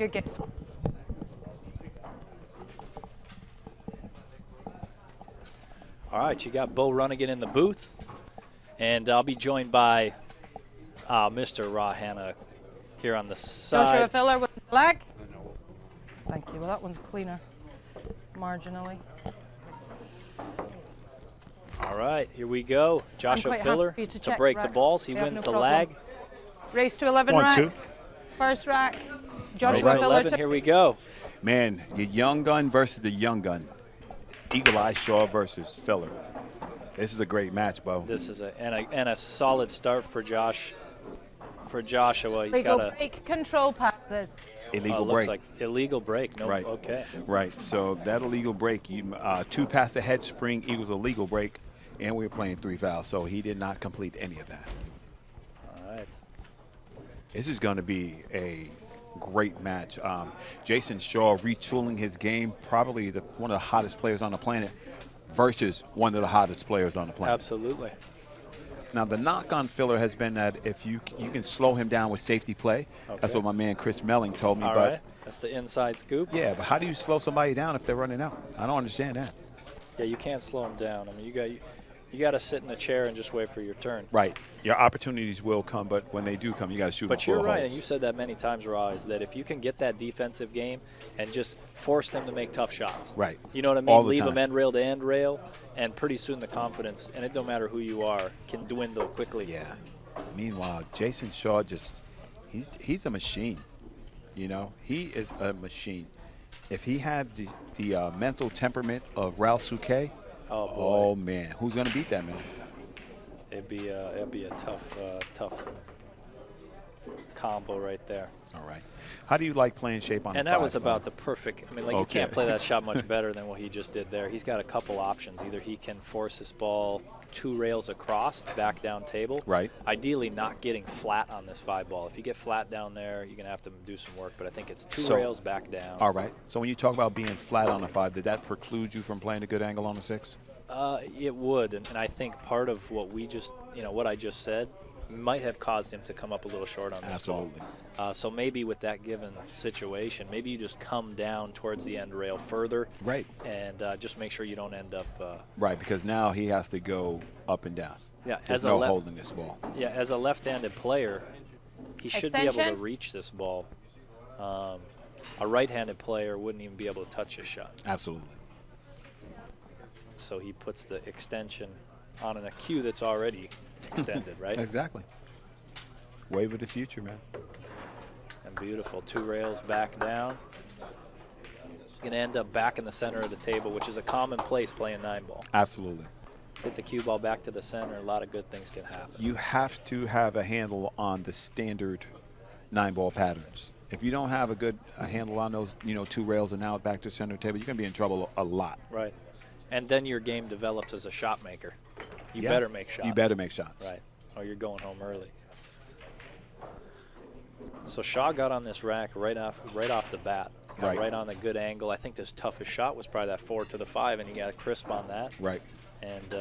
Good game. All right, you got Beau Runningen in the booth, and I'll be joined by Mr. Rahana here on the side. Joshua Filler with the flag. Thank you. Well, that one's cleaner, marginally. All right, here we go. Joshua Filler to break the racks. balls. He wins the lag. Race to 11 racks. First rack. Joshua Filler. 11, here we go. Man, your young gun versus the young gun. Eagle Eye Shaw versus Filler. This is a great match, Beau. This is a solid start for Josh. For Joshua, he's got a break control passes. Illegal break. Looks like illegal break. No, right. Okay. Right. So that illegal break, two pass ahead spring equals a legal break, and we were playing 3 fouls. So he did not complete any of that. All right. This is going to be a great match. Jayson Shaw retooling his game, probably one of the hottest players on the planet versus one of the hottest players on the planet. Absolutely. Now, the knock on Filler has been that if you can slow him down with safety play. Okay. That's what my man Chris Melling told me. All right. That's the inside scoop. Yeah, but how do you slow somebody down if they're running out? I don't understand that. Yeah, you can't slow them down. I mean, you got to sit in the chair and just wait for your turn. Right. Your opportunities will come, but when they do come, you got to shoot them. But you're right, and you said that many times, Ra, is that if you can get that defensive game and just force them to make tough shots. Right. You know what I mean? All the Leave time. them end rail to end rail, and pretty soon the confidence, and it don't matter who you are, can dwindle quickly. Yeah. Meanwhile, Jayson Shaw he's a machine. You know, he is a machine. If he had the mental temperament of Ralph Souquet, oh man, who's going to beat that man? It'd be a tough combo right there. All right. How do you like playing shape on the 5? And that was about the perfect. I mean, like, you can't play that shot much better than what he just did there. He's got a couple options. Either he can force his ball 2 rails across, back down table. Right. Ideally, not getting flat on this 5 ball. If you get flat down there, you're going to have to do some work. But I think it's 2 rails back down. All right. So when you talk about being flat on the 5, did that preclude you from playing a good angle on the 6? It would, and I think part of what what I just said might have caused him to come up a little short on this ball. So maybe with that given situation, maybe you just come down towards the end rail further. Right. And just make sure you don't end up. Right, because now he has to go up and down. Yeah, There's no holding this ball. Yeah, as a left-handed player, he should be able to reach this ball. A right-handed player wouldn't even be able to touch his shot. Absolutely. So he puts the extension on a cue that's already extended, right? Exactly. Wave of the future, man. And beautiful. 2 rails back down. You're going to end up back in the center of the table, which is a common place playing 9-ball. Absolutely. Hit the cue ball back to the center, a lot of good things can happen. You have to have a handle on the standard 9-ball patterns. If you don't have a handle on those, 2 rails and now back to the center table, you're going to be in trouble a lot. Right. And then your game develops as a shot maker. You better make shots. You better make shots. Right. Or you're going home early. So Shaw got on this rack right off the bat. Got right on a good angle. I think his toughest shot was probably that 4 to the 5, and he got a crisp on that. Right. And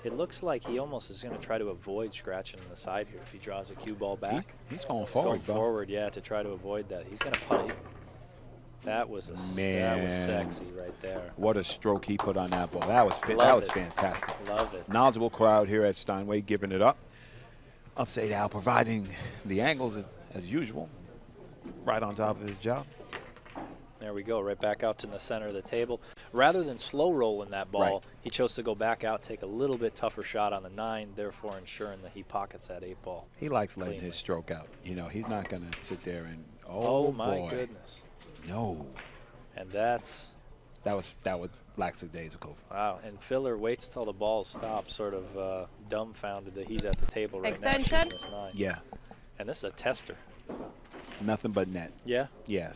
it looks like he almost is going to try to avoid scratching the side here if he draws a cue ball back. He's going forward. He's going forward, yeah, to try to avoid that. He's going to putt it. That was sexy right there. What a stroke he put on that ball. That was fantastic. Love it. Knowledgeable crowd here at Steinway giving it up. Upside Al providing the angles as usual. Right on top of his job. There we go, right back out to the center of the table. Rather than slow rolling that ball, he chose to go back out, take a little bit tougher shot on the 9, therefore ensuring that he pockets that 8 ball. He likes letting his stroke out. He's not going to sit there and, oh my boy. Goodness. No. And that was lackadaisical. Wow, and Filler waits till the ball stops, sort of dumbfounded that he's at the table right now. Extension? This 9. Yeah. And this is a tester. Nothing but net. Yeah? Yeah.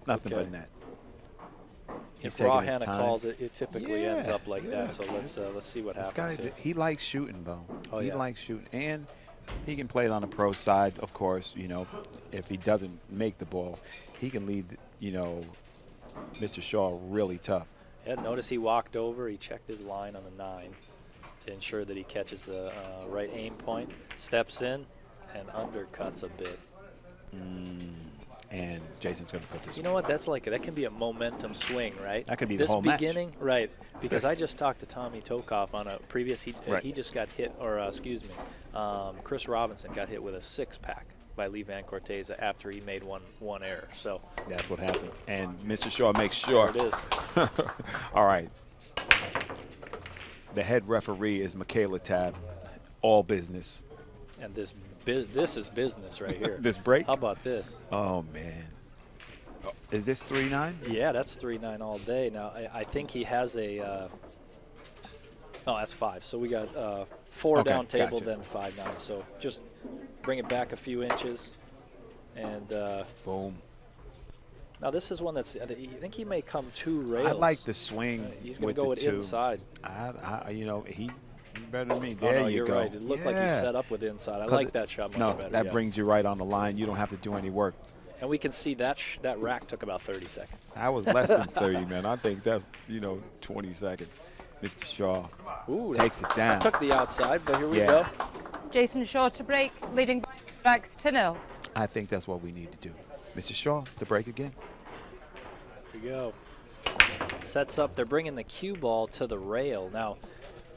Nothing but net. If Rahana calls it, it typically ends up like that. So let's see what happens. This guy, he likes shooting, Beau. He likes shooting, and he can play it on the pro side, of course. If he doesn't make the ball, he can lead. Mr. Shaw really tough. Yeah. Notice he walked over. He checked his line on the 9 to ensure that he catches the right aim point. Steps in and undercuts a bit. and Jason's going to put this. You know what? That's like that can be a momentum swing, right? That could be this the whole match. beginning, right? Because I just talked to Tommy Tokoff on a previous. He just got hit, or excuse me, Chris Robinson got hit with a 6-pack by Lee Van Corteza after he made one error. So that's what happens. And Mr. Shaw makes sure. There it is. All right. The head referee is Michaela Tab. All business. And this is business right here. This break? How about this? Oh, man. Oh, is this 3-9? Yeah, that's 3-9 all day. Now, I think he has a oh, that's 5. So we got 4 down table, gotcha. then 5-9. So just bring it back a few inches. And boom. Now, this is one that's, I think he may come 2 rails. I like the swing. He's going to go the with 2. inside. You know, he's better than me. Oh, There no, you you're go. right. It looked like he set up with inside. I like that shot much better. That brings you right on the line. You don't have to do any work. And we can see that rack took about 30 seconds. I was less than 30, man. I think that's, 20 seconds. Mr. Shaw takes it down. Took the outside, but here we go. Jayson Shaw to break, leading by 2-0. I think that's what we need to do. Mr. Shaw to break again. Here we go. Sets up. They're bringing the cue ball to the rail. Now,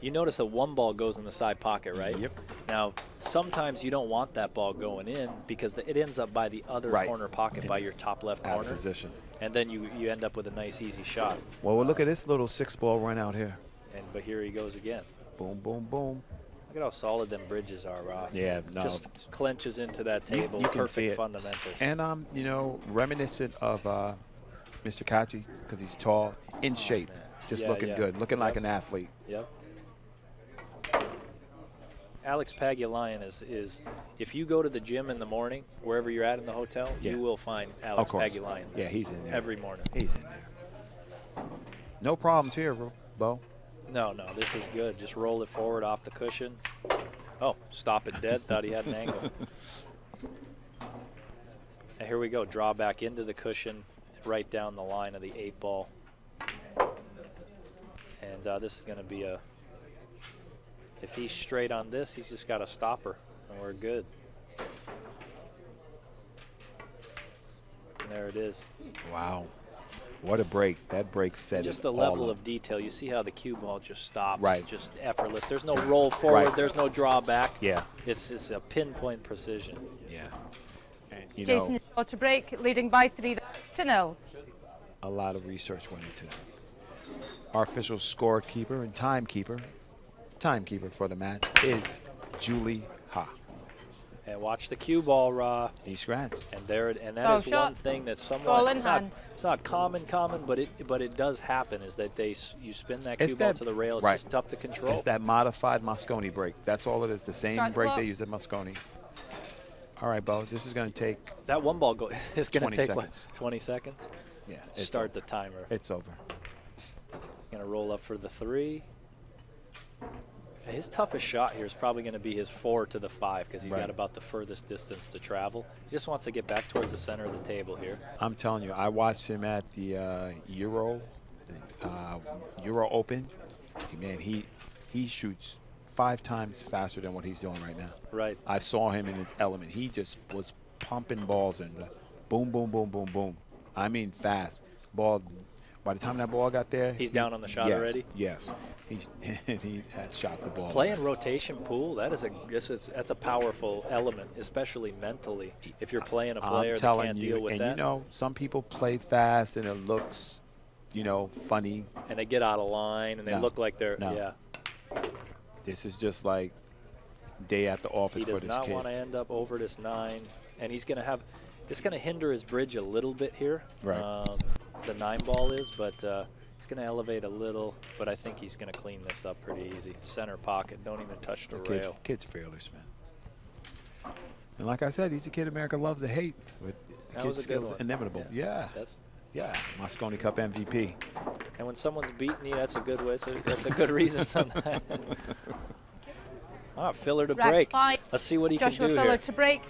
you notice that one ball goes in the side pocket, right? Yep. Now, sometimes you don't want that ball going in because it ends up by the other corner pocket, by your top left corner. Out of position. And then you end up with a nice, easy shot. Well, look at this little 6-ball run out here. But here he goes again. Boom, boom, boom. Look at how solid them bridges are, Rob. Yeah, no. Just clenches into that table. You can Perfect see it. fundamentals. And reminiscent of Mr. Kachi because he's tall, in shape, just looking good, looking like an athlete. Yep. Alex Pagulayan is if you go to the gym in the morning, wherever you're at in the hotel, you will find Alex Pagulayan there. Yeah, he's in there. Every morning. He's in there. No problems here, Beau. No, this is good. Just roll it forward off the cushion. Oh, stop it dead. Thought he had an angle. And here we go. Draw back into the cushion, right down the line of the 8-ball. And this is going to be a, if he's straight on this, he's just got a stopper, and we're good. And there it is. Wow. What a break. That break set just it the all level up. of detail. You see how the cue ball just stops. Right. Just effortless. There's no roll forward. Right. There's no draw back. Yeah. It's a pinpoint precision. Yeah. And, Jayson Shaw to break, leading by 3-0. A lot of research went into that. Our official scorekeeper and timekeeper for the match is Julie Ha. And watch the cue ball, Ra. He scratched. And that is one thing that's somewhat it's not common, but it does happen is that you spin that cue ball to the rail. It's just tough to control. It's that modified Mosconi break. That's all it is. The same break they use at Mosconi. All right, Beau. This is going to take that one ball is going to take seconds. what? 20 seconds. Yeah. Start the timer. It's over. Going to roll up for the 3. His toughest shot here is probably going to be his 4 to the 5 because he's got about the furthest distance to travel. He just wants to get back towards the center of the table here. I'm telling you, I watched him at the Euro Open. Man, he shoots 5 times faster than what he's doing right now. Right. I saw him in his element. He just was pumping balls and boom, boom, boom, boom, boom. I mean fast. Ball. By the time that ball got there, he's down on the shot already. Yes, he had shot the ball. Playing rotation pool, that's a powerful element, especially mentally. If you're playing a player that can't deal with that, and some people play fast and it looks, funny. And they get out of line and they look like they're This is just like day at the office for this kid. He does not want to end up over this 9, and he's going to have. It's going to hinder his bridge a little bit here. Right. The 9 ball is, but it's going to elevate a little, but I think he's going to clean this up pretty easy. Center pocket, don't even touch the rail. Kid's fearless, man. And like I said, he's a kid America loves to hate. But the kid's skills are inimitable. Yeah. Mosconi Cup MVP. And when someone's beating you, that's a good way. That's a good reason sometimes. Filler to break. Let's see what he can do here. Filler to break.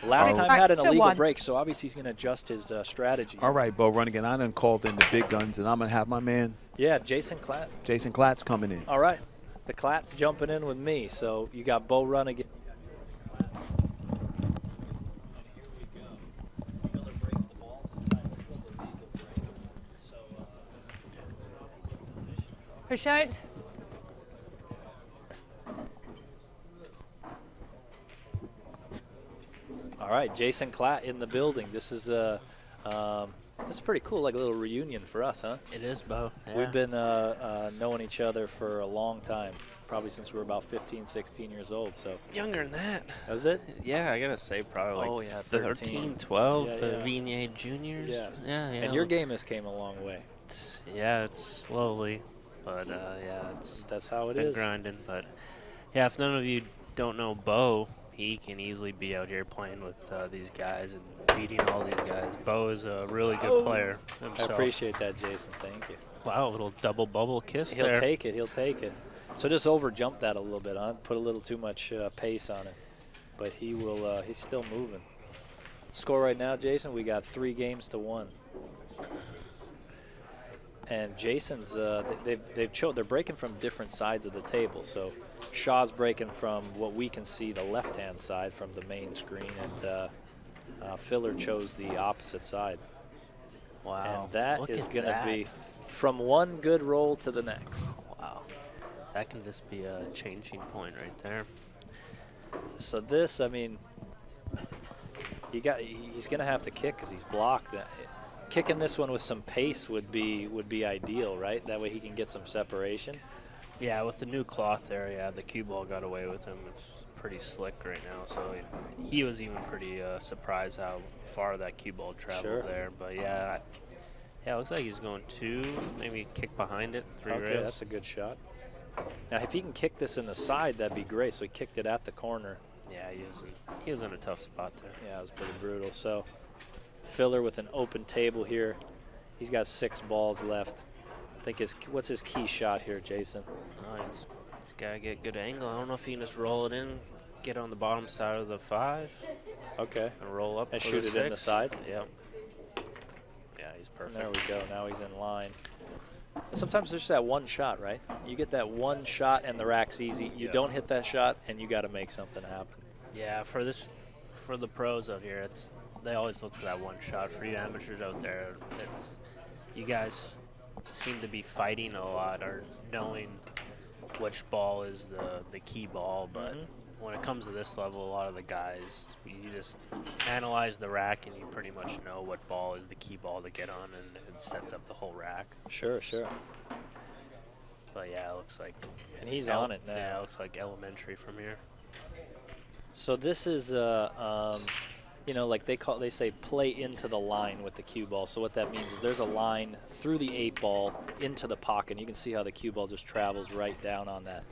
Last time had an illegal break, so obviously he's going to adjust his strategy. All right, Beau Runningen. I done called in the big guns, and I'm going to have my man. Yeah, Jayson Klatz. Jayson Klatz coming in. All right. The Klatz jumping in with me. So you got Beau Runningen. Push out. All right, Jayson Klatt in the building. This is pretty cool, like a little reunion for us, huh? It is, Beau. Yeah. We've been knowing each other for a long time, probably since we were about 15, 16 years old. So Younger than that. was it? Yeah, I gotta say probably like 13, 12, Yeah, the yeah. Vignier Juniors. Yeah. Yeah. And your game has came a long way. Yeah, it's slowly, but yeah, That's how it been is. grinding. But yeah, if none of you don't know Beau, he can easily be out here playing with these guys and beating all these guys. Beau is a really good player I himself. appreciate that, Jayson. Thank you. Wow, a little double bubble kiss He'll there. take it. He'll take it. So just over jump that a little bit, huh? Put a little too much pace on it. But he will. He's still moving. Score right now, Jayson. We got 3-1. And Jason's. They're breaking from different sides of the table. So Shaw's breaking from what we can see, the left-hand side from the main screen, and Filler chose the opposite side. Wow. And that Look is at going to that. be from one good roll to the next. Wow. That can just be a changing point right there. So this, I mean, he's going to have to kick because he's blocked. Kicking this one with some pace would be ideal, right? That way he can get some separation. Yeah, with the new cloth there, yeah, the cue ball got away with him. It's pretty slick right now. So he was even pretty surprised how far that cue ball traveled there. But yeah, it looks like he's going 2, maybe kick behind it, 3 Okay, rails. that's a good shot. Now, if he can kick this in the side, that'd be great. So he kicked it at the corner. Yeah, he was in a tough spot there. Yeah, it was pretty brutal. So Filler with an open table here. He's got 6 balls left. I think what's his key shot here, Jayson? Oh, he's got to get good angle. I don't know if he can just roll it in, get on the bottom side of the 5. Okay. And roll up And for shoot the it in the 6. side? Yep. Yeah, he's perfect. And there we go. Now he's in line. Sometimes there's just that one shot, right? You get that one shot and the rack's easy. You don't hit that shot and you got to make something happen. Yeah, for the pros out here, they always look for that one shot. For you amateurs out there, you guys seem to be fighting a lot or knowing which ball is the key ball, but when it comes to this level, a lot of the guys, you just analyze the rack and you pretty much know what ball is the key ball to get on, and it sets up the whole rack. Sure. But yeah, it looks like, And he's on it now. Yeah, it looks like elementary from here. So this is, like they say play into the line with the cue ball. So what that means is there's a line through the 8 ball into the pocket. You can see how the cue ball just travels right down on that.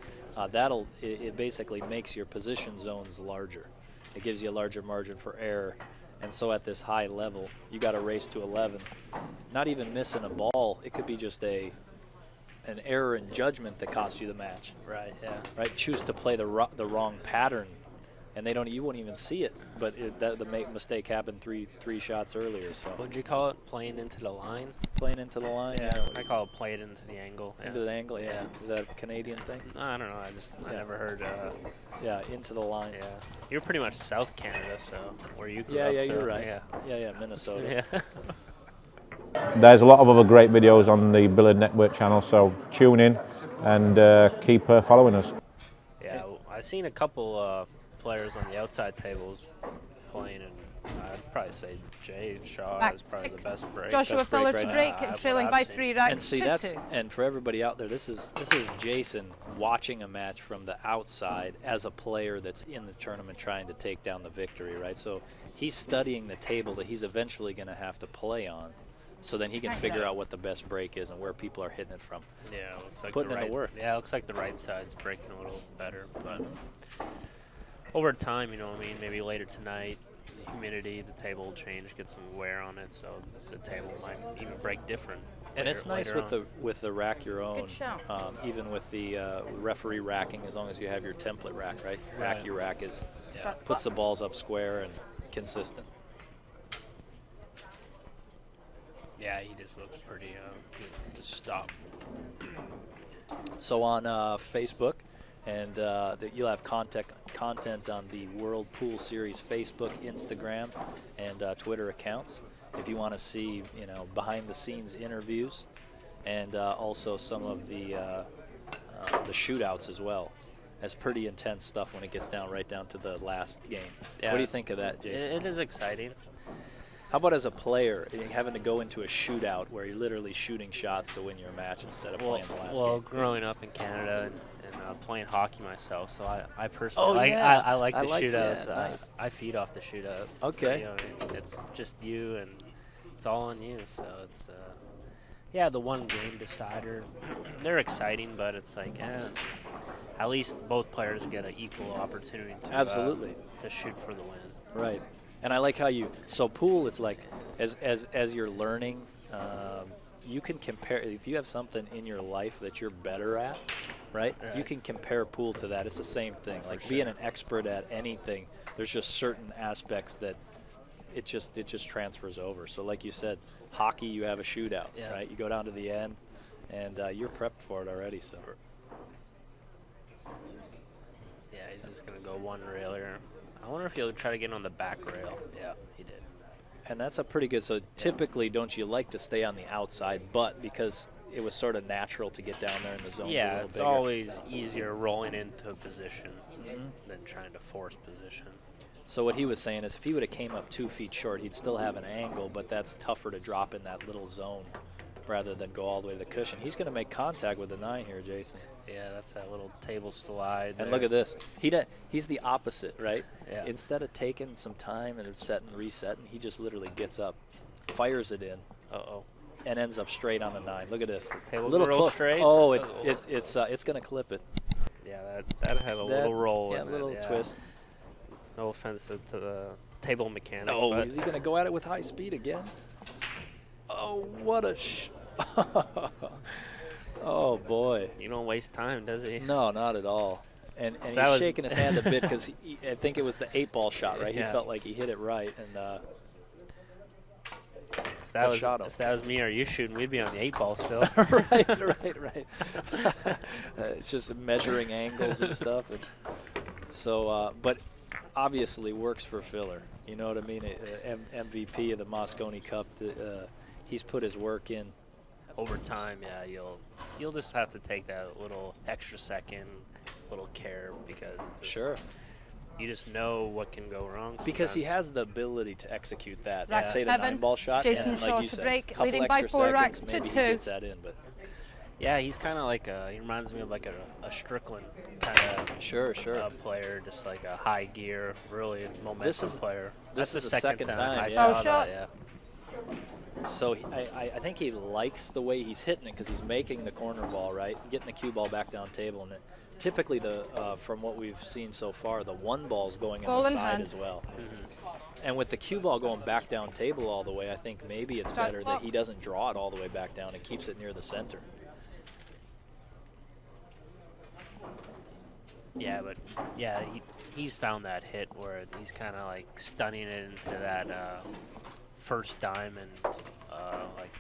It basically makes your position zones larger. It gives you a larger margin for error. And so at this high level, you got to race to 11. Not even missing a ball. It could be just an error in judgment that costs you the match. Right, yeah. Right, choose to play the wrong pattern, and you won't even see it. But the mistake happened three shots earlier. So What'd you call it? Playing into the line? playing into the line. Yeah, I call it playing into the angle. Into the angle. Yeah. Is that a Canadian thing? I don't know. I never heard. Yeah, into the line. Yeah, you're pretty much South Canada, so where you grew Yeah, up. yeah, so, you're right. Yeah, Minnesota. yeah. There's a lot of other great videos on the Billiard Network channel, so tune in and keep following us. Yeah, I've seen a couple players on the outside tables playing, and I'd probably say Jay Shaw Back is probably 6. the best break. Joshua Best break Filler right to now. break, That's trailing what by I've seen. 3 racks And see, to 2. and for everybody out there, this is Jayson watching a match from the outside as a player that's in the tournament trying to take down the victory, right? So he's studying the table that he's eventually going to have to play on, so then he can figure out what the best break is and where people are hitting it from. Yeah, it looks like Putting the in right, the work. Yeah, it looks like the right side's breaking a little better, but over time, maybe later tonight, the humidity, the table will change, get some wear on it, so the table might even break different. And it's nice with the rack your own, Good shot. even with the referee racking, as long as you have your template rack, right? Right. Your rack is Yeah. puts the balls up square and consistent. Yeah, he just looks pretty good to stop. So on Facebook, and you'll have content on the World Pool Series Facebook, Instagram, and Twitter accounts. If you want to see, behind-the-scenes interviews and also some of the shootouts as well. That's pretty intense stuff when it gets right down to the last game. Yeah. What do you think of that, Jayson? It is exciting. How about as a player, having to go into a shootout where you're literally shooting shots to win your match instead of playing the last game? Well, growing up in Canada and playing hockey myself, so I personally I like the shootouts. That. Nice. I feed off the shootouts. Okay. You know, it's just you, and it's all on you. So it's the one game decider. They're exciting, but it's like at least both players get an equal opportunity to absolutely to shoot for the win. Right. And I like how pool, it's like as you're learning, you can compare. If you have something in your life that you're better at, right? You can compare pool to that. It's the same thing. Like being an expert at anything, there's just certain aspects that it just transfers over. So like you said, hockey, you have a shootout, right? You go down to the end, and you're prepped for it already. So. Yeah, he's just gonna go one railer. I wonder if he'll try to get on the back rail. Yeah, he did. And that's a pretty good. So typically, don't you like to stay on the outside? But because it was sort of natural to get down there in the zone. Yeah, a little it's bigger. always easier rolling into a position than trying to force position. So what he was saying is if he would have came up 2 feet short, he'd still have an angle, but that's tougher to drop in that little zone rather than go all the way to the cushion. He's going to make contact with the 9 here, Jayson. Yeah, that's that little table slide there. And look at this. He's the opposite, right? Yeah. Instead of taking some time and setting, resetting, he just literally gets up, fires it in. And ends up straight on a 9. Look at this. The table roll straight. Oh, it's going to clip it. Yeah, that had a little roll. Yeah, a little twist. No offense to the table mechanic. Oh, is he going to go at it with high speed again? Oh, what a oh, boy. You don't waste time, does he? No, not at all. And he's shaking his hand a bit because I think it was the 8-ball shot, right? Yeah. He felt like he hit it right. And if that was me or you shooting, we'd be on the 8-ball still. right. It's just measuring angles and stuff. And so, but obviously works for Filler. You know what I mean? MVP of the Moscone Cup. He's put his work in. Over time, yeah, you'll just have to take that little extra second, little care because it's just, you just know what can go wrong sometimes. Because he has the ability to execute that. Rack Say the 7, 9-ball shot, Jayson and like Shaw you to said, break, couple leading by extra 4 seconds, racks to maybe 2. he gets that in. But yeah, he's kind of like he reminds me of like a Strickland kind of player, just like a high gear, really momentum player. This is the second time I saw saw shot. that. Yeah. So I think he likes the way he's hitting it because he's making the corner ball, right? Getting the cue ball back down table. And typically, from what we've seen so far, the 1 ball's going in the side as well. And with the cue ball going back down table all the way, I think maybe it's better that he doesn't draw it all the way back down and keeps it near the center. Yeah, but yeah, he's found that hit where he's kind of like stunning it into that first diamond, like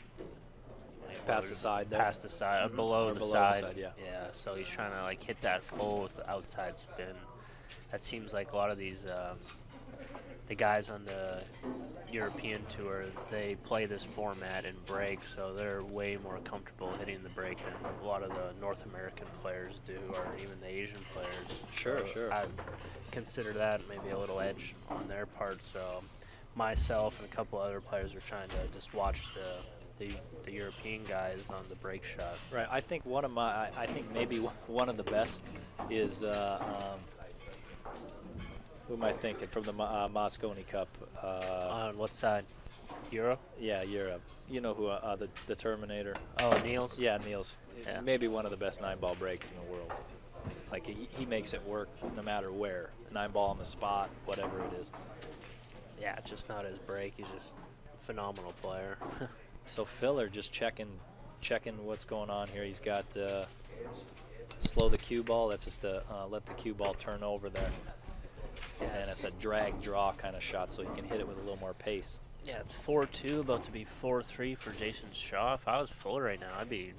past the side there. Past the side, below the below side. the side, yeah. Yeah, so he's trying to like hit that full with the outside spin. That seems like a lot of these the guys on the European tour, they play this format in break, so they're way more comfortable hitting the break than a lot of the North American players do, or even the Asian players. Sure. I'd consider that maybe a little edge on their part. So myself and a couple other players are trying to just watch the European guys on the break shot. Right. I think maybe one of the best is who am I thinking from the Moscone Cup? On what side? Euro? Yeah, Europe. You know who? The Terminator. Oh, Niels? Yeah, Niels. Yeah. Maybe one of the best 9-ball breaks in the world. Like he makes it work no matter where. 9-ball on the spot, whatever it is. Yeah, it's just not his break. He's just a phenomenal player. So Filler just checking what's going on here. He's got slow the cue ball. That's just to let the cue ball turn over there. Yeah, and it's a drag draw kind of shot, so he can hit it with a little more pace. Yeah, it's 4-2, about to be 4-3 for Jayson Shaw. If I was Fuller right now, I'd be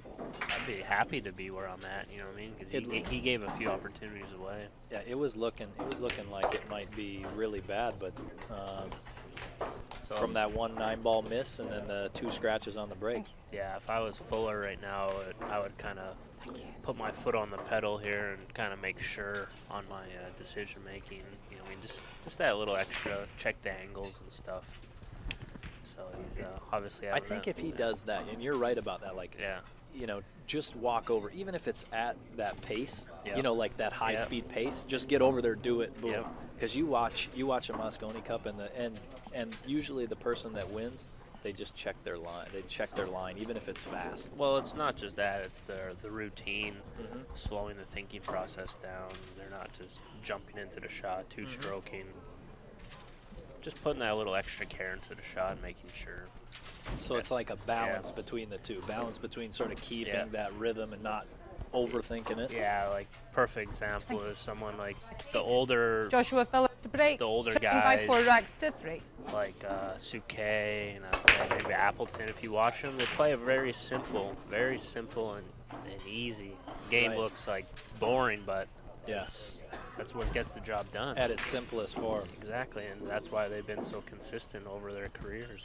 happy to be where I'm at. You know what I mean? Because he gave a few opportunities away. Yeah, it was looking like it might be really bad, but So from that 1 9-ball miss and then the 2 scratches on the break. yeah, if I was Fuller right now, I would kind of put my foot on the pedal here and kind of make sure on my decision making. You know, I mean, just that little extra, check the angles and stuff. So he's obviously. I think if he does that, and you're right about that, like, yeah, you know, just walk over, even if it's at that pace, Yep. you know, like that high-speed pace, just get over there, do it, boom. Because you watch a Mosconi Cup, and usually the person that wins, they just check their line. They check their line, even if it's fast. Well, it's not just that; it's the routine, slowing the thinking process down. They're not just jumping into the shot, two-stroking. Just putting that little extra care into the shot and making sure. So it's like a balance between the two. Balance between sort of keeping that rhythm and not overthinking it. Yeah, like perfect example is someone like the older Joshua Filler to break. The older trailing guys. by 4 racks to 3. like Suke and I'd say maybe Appleton. If you watch them, they play a very simple and easy. Game Right. looks like boring, but Yes. that's what gets the job done. At its simplest form. Exactly, and that's why they've been so consistent over their careers.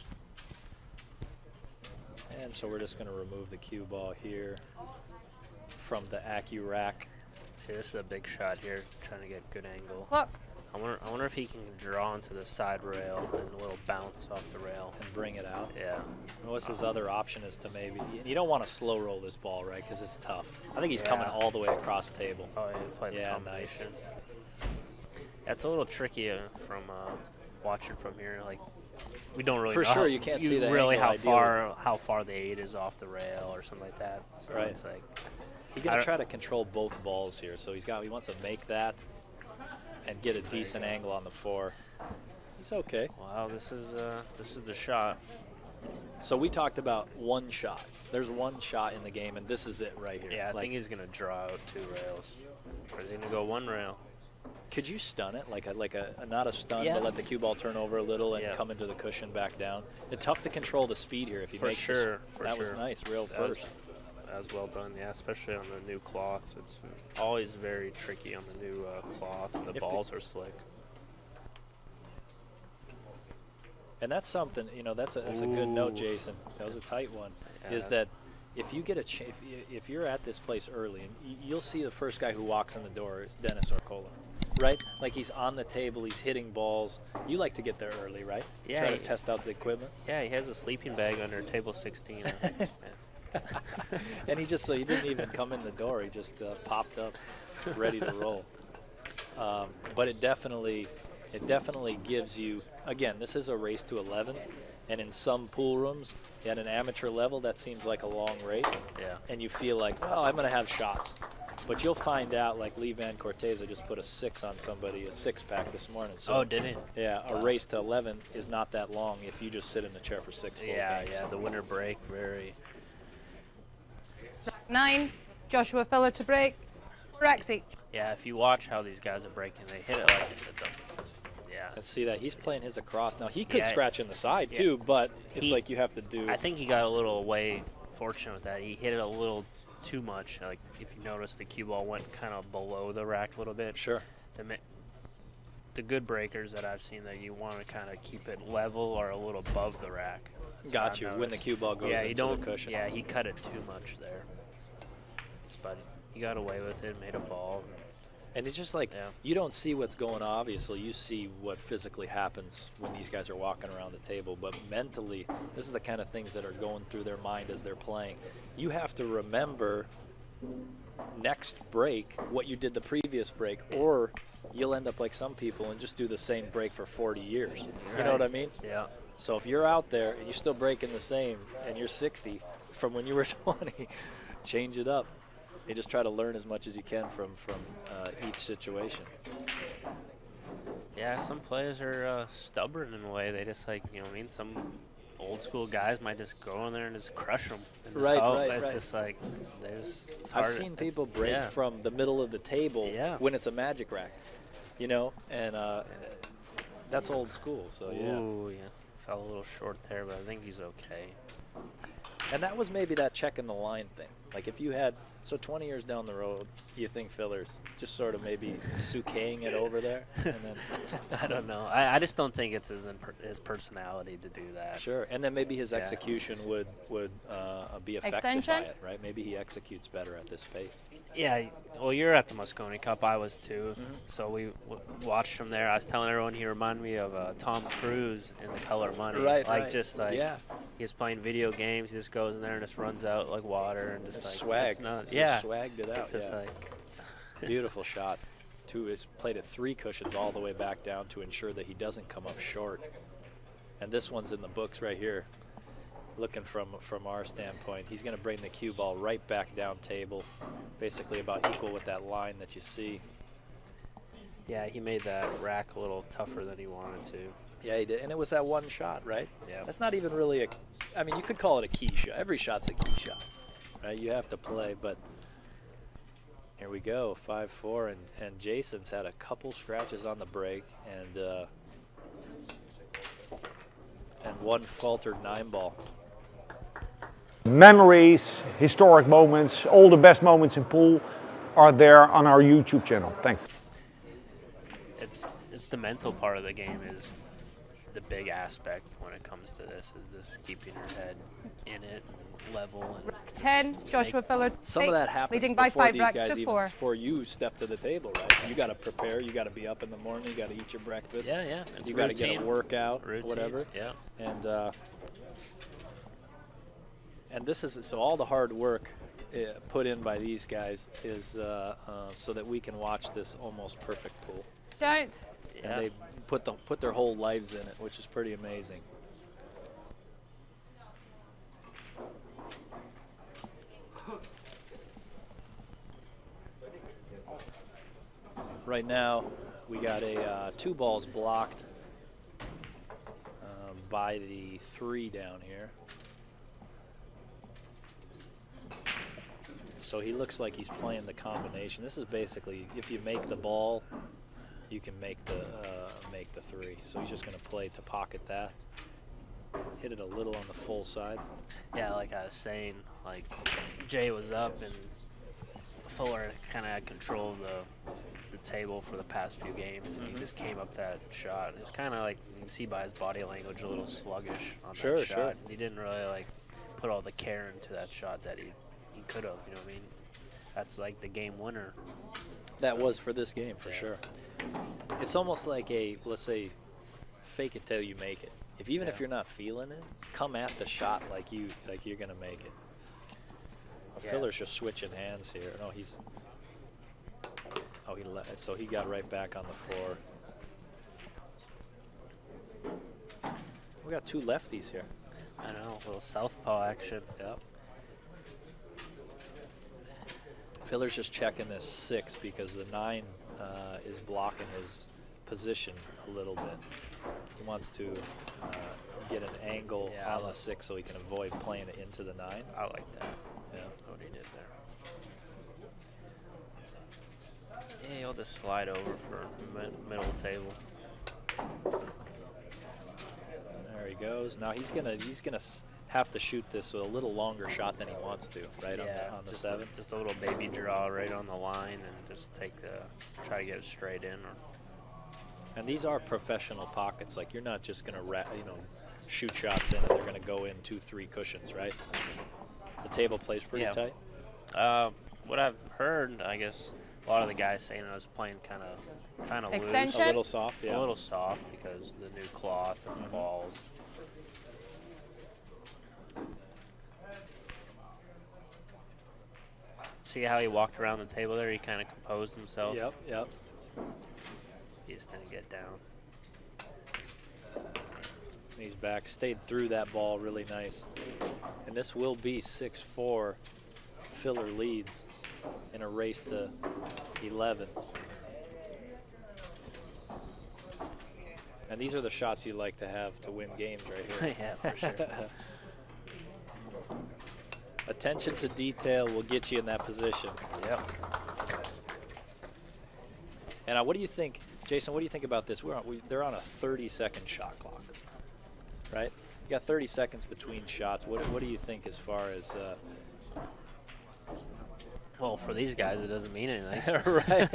And so we're just going to remove the cue ball here from the Accu rack. See, this is a big shot here, trying to get good angle. Clock. I wonder if he can draw into the side rail and a little bounce off the rail. And bring it out. Yeah. And what's his other option is to maybe, you don't want to slow roll this ball, right? Because it's tough. I think he's coming all the way across the table. Oh, yeah, play the combination. That's a little tricky from watching from here. Like, we don't really For know sure, you can't see the really angle how far the 8 is off the rail or something like that. So Right. It's like He's going to try to control both balls here. So he wants to make that and get a decent angle on the 4. He's okay. wow, this is the shot. So we talked about one shot. There's one shot in the game, and this is it right here. Yeah, I Like, think he's gonna draw out 2 rails. Or is he gonna go 1 rail? could you stun it like a not a stun, Yeah. but let the cue ball turn over a little and Yeah. come into the cushion back down? It's tough to control the speed here if he For makes sure, this. for That was sure. nice, real That was- first. That was well done, yeah, especially on the new cloth. It's always very tricky on the new cloth, and the If the- balls are slick. And that's something, that's a good note, Jason. That was a tight one. Is Yeah. that if you get if you're at this place early, and you'll see the first guy who walks in the door is Dennis Orcola, right? Like he's on the table, he's hitting balls. You like to get there early, right? Yeah, Try to he- test out the equipment. Yeah, he has a sleeping bag under table 16. I think. Yeah. And he didn't even come in the door. He just popped up, ready to roll. But it definitely gives you, again, this is a race to 11. And in some pool rooms, at an amateur level, that seems like a long race. Yeah. And you feel like, well, I'm going to have shots. But you'll find out, like Lee Van Corteza just put a 6 on somebody, a 6-pack this morning. So, Oh, did he? yeah, a race to 11 is not that long if you just sit in the chair for 6 full Yeah, games. yeah. The winter break, very. 9. Joshua Filler to break. 4 racks each. Yeah, if you watch how these guys are breaking, they hit it like it's a. Yeah. Let's see that. He's playing his across. Now, he could Yeah, scratch in the side, yeah. too, but it's He- like you have to do. I think he got a little way fortunate with that. He hit it a little too much. Like if you notice, the cue ball went kind of below the rack a little bit. Sure. The good breakers that I've seen, that you want to kind of keep it level or a little above the rack. That's Got what you. I've When the noticed. cue ball goes yeah, into you don't, the cushion. Yeah, he cut it too much there. But he got away with it, made a ball. And it's just like, Yeah. you don't see what's going on, obviously. You see what physically happens when these guys are walking around the table. But mentally, this is the kind of things that are going through their mind as they're playing. You have to remember next break what you did the previous break, or you'll end up like some people and just do the same break for 40 years. You know what I mean? Yeah. So if you're out there and you're still breaking the same and you're 60 from when you were 20, change it up. You just try to learn as much as you can from each situation. Yeah, some players are stubborn in a way. They just like, you know what I mean? Some old school guys might just go in there and just crush them. Right, It's right. just like, it's I've hard. seen It's- people break yeah. from the middle of the table Yeah. when it's a magic rack, and that's old school. So yeah. Ooh, yeah. Fell a little short there, but I think he's okay. And that was maybe that checking the line thing. Like if you had, so 20 years down the road, you think Filler's just sort of maybe Sukeing it over there? And then I don't know. I just don't think it's his personality to do that. Sure, and then maybe his execution would be affected Extension? by it, right? Maybe he executes better at this pace. Yeah, well, you're at the Moscone Cup. I was too. So we watched from there. I was telling everyone he reminded me of Tom Cruise in The Color Money. Right, like right. Just like Yeah. he's playing video games. He just goes in there and just runs out like water and just It's like swag. It's nuts. He Yeah, swagged it out. it's just yeah. like Beautiful shot. He's played at 3 cushions all the way back down to ensure that he doesn't come up short. And this one's in the books right here. Looking from our standpoint, he's going to bring the cue ball right back down table, basically about equal with that line that you see. yeah, he made that rack a little tougher than he wanted to. Yeah, he did, and it was that one shot, right? Yeah. That's not even really I mean, you could call it a key shot. Every shot's a key shot, right? You have to play, but here we go, 5-4, and Jayson's had a couple scratches on the break, and one faltered 9-ball. Memories, historic moments, all the best moments in pool are there on our YouTube channel. Thanks. It's the mental part of the game is the big aspect when it comes to this, is this keeping your head in it and level. And 10, Joshua Filler. Some of that happens leading by before 5 these racks guys to even 4. before you step to the table, right? You got to prepare. You got to be up in the morning. You got to eat your breakfast. yeah, it's You got to get a routine. workout, Routine, whatever. yeah. And this is so all the hard work put in by these guys is so that we can watch this almost perfect pool. Don't. Yeah. And they put their whole lives in it, which is pretty amazing. Right now, we got a 2 balls blocked by the 3 down here. So he looks like he's playing the combination. This is basically, if you make the ball, you can make the 3. So he's just going to play to pocket that. Hit it a little on the full side. Yeah, like I was saying, like Jay was up and Fuller kind of had control of the table for the past few games, and he just came up that shot. It's kind of like you can see by his body language a little sluggish on that shot. Sure. He didn't really like put all the care into that shot that he could have. You know what I mean? That's like the game winner. That was for this game for sure. It's almost like a, let's say, fake it till you make it. Even if you're not feeling it, come at the shot like you're gonna make it. Filler's just switching hands here. No, he's. Oh, he left. So he got right back on the floor. We got 2 lefties here. I know, a little southpaw action. Yep. Filler's just checking this 6 because the 9 is blocking his position a little bit. He wants to get an angle on the 6 so he can avoid playing it into the 9. I like that. Yeah. What he did there. Yeah, he'll just slide over for middle table. There he goes. Now he's gonna have to shoot this with a little longer shot than he wants to, right? Yeah, on the just 7. Just a little baby draw right on the line and just try to get it straight in. And these are professional pockets. Like you're not just gonna shoot shots in and they're gonna go in 2-3 cushions, right? The table plays pretty tight. What I've heard, I guess, a lot of the guys saying I was playing kind of loose. Extension? A little soft, yeah. A little soft because of the new cloth and the balls. See how he walked around the table there? He kind of composed himself. Yep. He just didn't get down. He's back, stayed through that ball really nice. And this will be 6-4. Filler leads in a race to 11. And these are the shots you like to have to win games right here. Yeah, for sure. Attention to detail will get you in that position. Yep. And what do you think, Jayson, what do you think about this? They're on a 30-second shot clock, right? You got 30 seconds between shots. What do you think as far as? Well, for these guys, it doesn't mean anything. Right.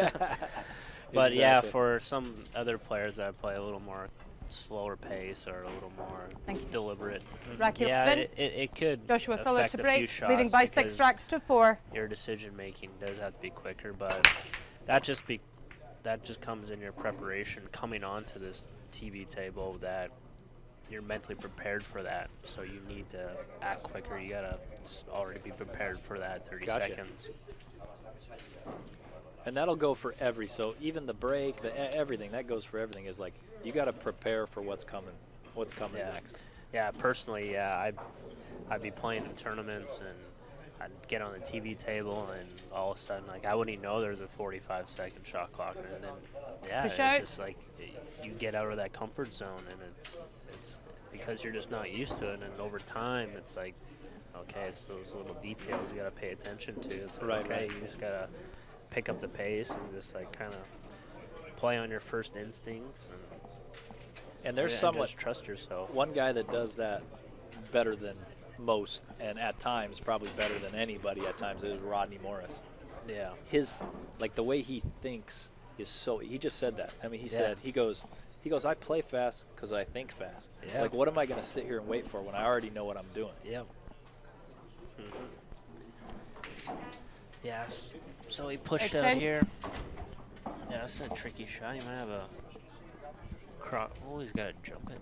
But yeah, Exactly. for some other players that play a little more slower pace or a little more deliberate, Racky yeah, up in. it could Joshua Filler affect to a few break, shots leading by 6 because racks to 4. your decision making does have to be quicker, but that just comes in your preparation coming onto this TV table, that you're mentally prepared for that, so you need to act quicker. You gotta already be prepared for that 30 Gotcha. seconds. And that'll go for so even the break, everything, that goes for everything, is like you got to prepare for what's coming next. Yeah, personally, I'd be playing in tournaments and I'd get on the TV table and all of a sudden, like, I wouldn't even know there's a 45-second shot clock, and then it's just like you get out of that comfort zone, and it's because you're just not used to it, and over time it's like, okay, it's those little details you got to pay attention to. It's like, Right. You just gotta pick up the pace and just like kind of play on your first instincts, And there's and somewhat just trust yourself. one guy that does that better than most, and at times probably better than anybody at times, is Rodney Morris. Yeah. His, like, the way he thinks is so, he just said that. I mean, he Yeah. said, he goes, I play fast because I think fast. Yeah. Like, what am I going to sit here and wait for when I already know what I'm doing? Yep. Yeah, so he pushed out here. Yeah, that's a tricky shot. He might have a cross. Oh, he's got to jump it.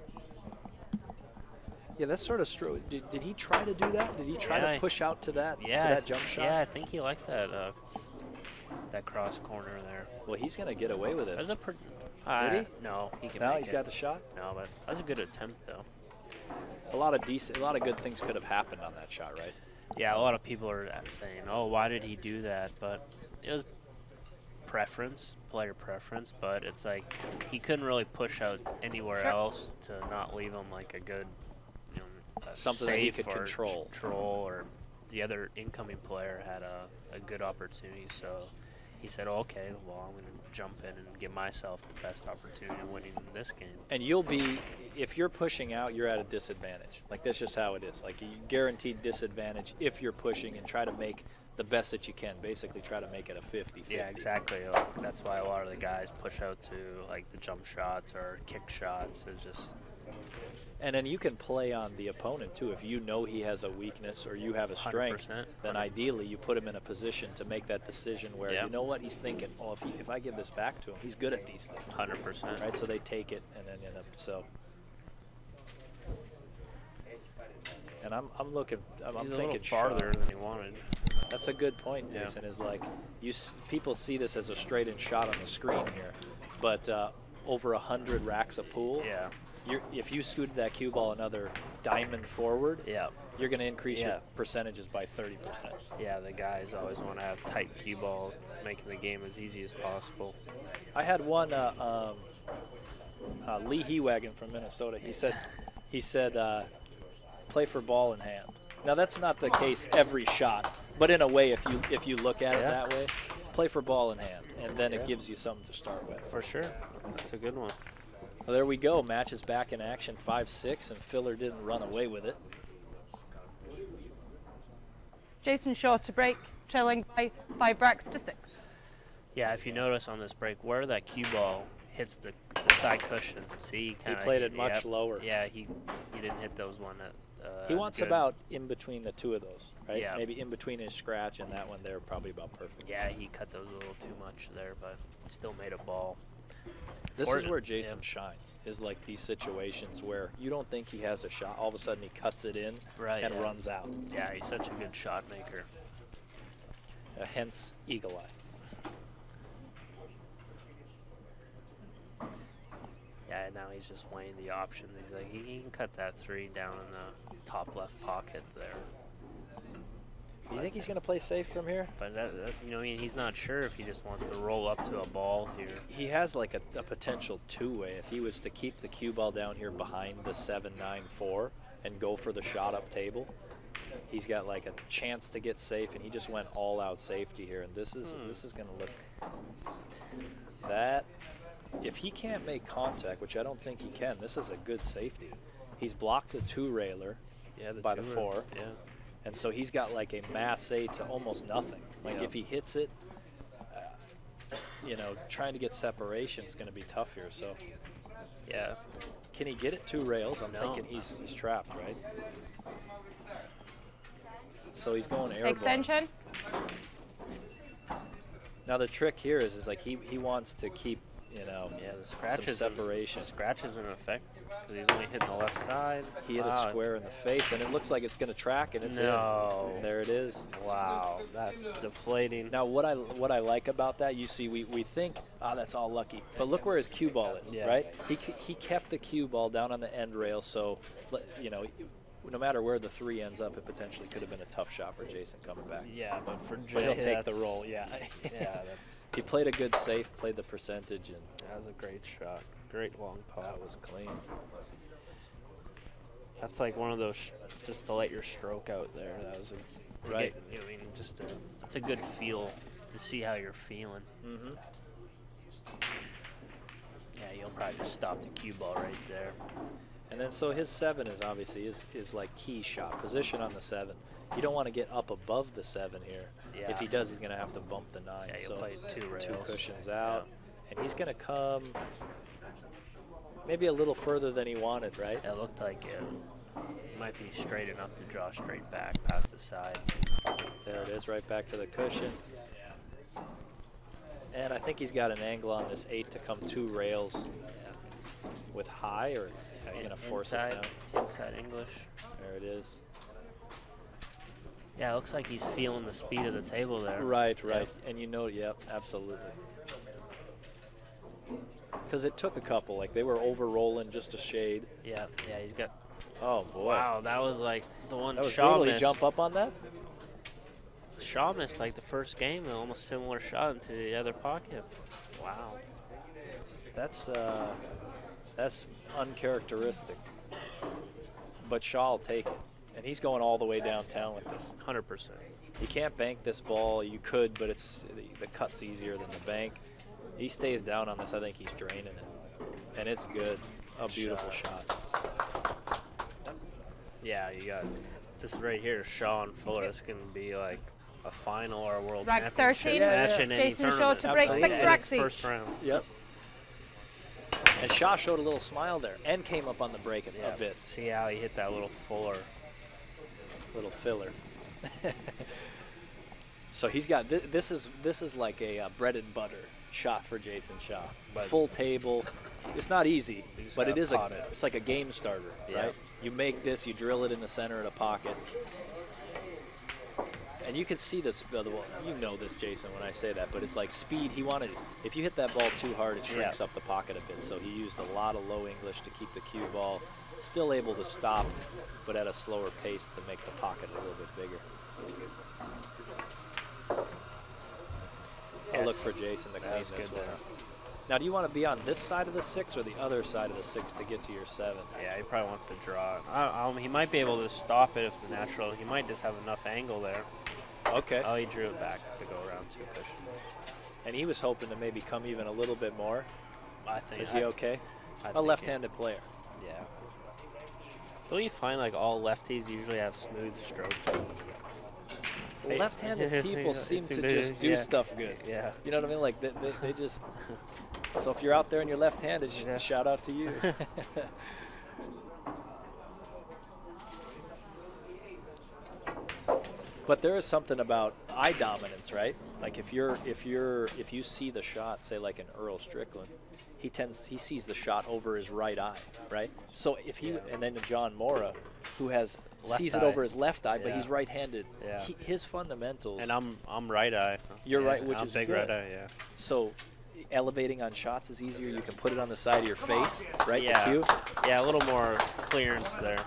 Yeah, that's sort of did he try to do that? Did he try to push out to that jump shot? Yeah, I think he liked that that cross corner there. Well, he's going to get away with it. That was a Did he? No, he can Now make he's it. got the shot? No, but that was a good attempt, though. A lot of good things could have happened on that shot, right? Yeah, a lot of people are saying, oh, why did he do that? But it was player preference, but it's like he couldn't really push out anywhere else to not leave him like a good, something that he could safe or control. or the other incoming player had a good opportunity. So he said, oh, okay, well, I'm going to jump in and give myself the best opportunity of winning this game. And if you're pushing out, you're at a disadvantage. Like, that's just how it is. Like, you guaranteed disadvantage if you're pushing, and try to make the best that you can. Basically, try to make it a 50-50. Yeah, exactly. Like, that's why a lot of the guys push out to, like, the jump shots or kick shots. It's just... And then you can play on the opponent, too. If you know he has a weakness or you have a strength, 100%. then ideally you put him in a position to make that decision where, you know what, he's thinking, oh, if I give this back to him, he's good at these things. 100%. Right, so they take it and then end up, so. And I'm thinking a little farther than he wanted. That's a good point, Jayson, is like, people see this as a straight-in shot on the screen here, but over 100 racks of pool. Yeah. If you scooted that cue ball another diamond forward, you're going to increase your percentages by 30%. Yeah, the guys always want to have tight cue ball, making the game as easy as possible. I had one Lee Hewagon from Minnesota. He said, play for ball in hand. Now that's not the case every shot, but in a way, if you look at it that way, play for ball in hand, and then it gives you something to start with. For sure, that's a good one. Well, there we go. Match is back in action, 5-6, and Filler didn't run away with it. Jayson Shaw to break, trailing by 5 racks to 6. Yeah, if you notice on this break, where that cue ball hits the side cushion, see, he played it much lower. Yeah, he didn't hit those one. He wants about in between the two of those, right? Yeah. Maybe in between his scratch and that one there, probably about perfect. Yeah, he cut those a little too much there, but still made a ball. This is where Jayson shines, is like these situations where you don't think he has a shot. All of a sudden he cuts it in and runs out. Yeah, he's such a good shot maker. Hence, eagle eye. Yeah, now he's just weighing the options. He's like, he can cut that 3 down in the top left pocket there. You think he's going to play safe from here? But he's not sure if he just wants to roll up to a ball here. He has like a potential two-way. If he was to keep the cue ball down here behind the 7-9-4 and go for the shot up table, he's got like a chance to get safe, and he just went all-out safety here. And this is going to look that. If he can't make contact, which I don't think he can, this is a good safety. He's blocked the 2-railer by the 4. Yeah. And so he's got like a mass 8 to almost nothing. Like if he hits it, you know, trying to get separation is going to be tough here. So, yeah. Can he get it 2 rails? I'm thinking he's trapped, right? So he's going airball. Extension. Now the trick here is like he wants to keep, you know, the scratches some separation. Scratches in effect because he's only hitting the left side. He hit a square in the face, and it looks like it's going to track, and it's in. There it is. Wow, that's deflating. Now what I like about that, you see, we think, that's all lucky, but look where his cue ball is, right? He kept the cue ball down on the end rail, so you know, no matter where the 3 ends up, it potentially could have been a tough shot for Jayson coming back. Yeah, but for Jay, but he'll take the roll. Yeah. That's. He played a good safe, played the percentage, and that was a great shot. Great long putt. That was clean. That's like one of those just to let your stroke out there. That was a right. I mean, just it's a good feel to see how you're feeling. Mm-hmm. Yeah, you'll probably just stop the cue ball right there. And then so his 7 is obviously is like key shot position on the 7. You don't want to get up above the 7 here. Yeah. If he does, he's going to have to bump the 9. Yeah, so play 2 rails. 2 cushions out, and he's going to come maybe a little further than he wanted, right? It looked like it might be straight enough to draw straight back past the side. There it is, right back to the cushion. And I think he's got an angle on this 8 to come 2 rails with high, or are you going to force it down? Inside English. There it is. Yeah, it looks like he's feeling the speed of the table there. Right. And you know, yep, absolutely. Because it took a couple, like they were over-rolling just a shade. Yeah, he's got. Oh boy! Wow, that was like the one that was Shaw brutal. missed. He jump up on that? Shaw missed like the first game, an almost similar shot into the other pocket. Wow. That's uncharacteristic. But Shaw will take it, and he's going all the way downtown with this. 100%. You can't bank this ball. You could, but it's the cut's easier than the bank. He stays down on this. I think he's draining it, and it's good. A beautiful shot. Yeah, you got this right here, Shaw and Fuller. It's going to be like a final or a world Rack championship 13. match in any Jayson tournament. showed to break Absolutely. 6 racks each. First round. Yep. And Shaw showed a little smile there and came up on the break a bit. See how he hit that little Fuller. Little filler. So he's got this is like a bread and butter shot for Jayson Shaw. Full table. It's not easy, but it is it's like a game starter, right? You make this, you drill it in the center of the pocket. And you can see this, you know this, Jayson, when I say that, but it's like speed. He wanted, if you hit that ball too hard, it shrinks up the pocket a bit. So he used a lot of low English to keep the cue ball still able to stop, but at a slower pace to make the pocket a little bit bigger. I'll look for Jayson to clean this one up. Now, do you want to be on this side of the 6 or the other side of the 6 to get to your 7? Yeah, he probably wants to draw it. He might be able to stop it if the natural. He might just have enough angle there. Okay. Oh, he drew it back to go around 2 cushion. And he was hoping to maybe come even a little bit more. I think. Is he okay? A left-handed player. Yeah. Don't you find like all lefties usually have smooth strokes? Left-handed people seem to just do stuff good. Yeah. You know what I mean? Like they just. So if you're out there and you're left-handed, shout out to you. But there is something about eye dominance, right? Like if you see the shot, say like an Earl Strickland, he sees the shot over his right eye, right? So if he and then John Mora, who sees it over his left eye, but he's right-handed. Yeah. His fundamentals. And I'm right eye. You're right, which is big good. right eye. Yeah. So elevating on shots is easier. You can put it on the side of your face, right? Yeah. The cue. Yeah, a little more clearance there.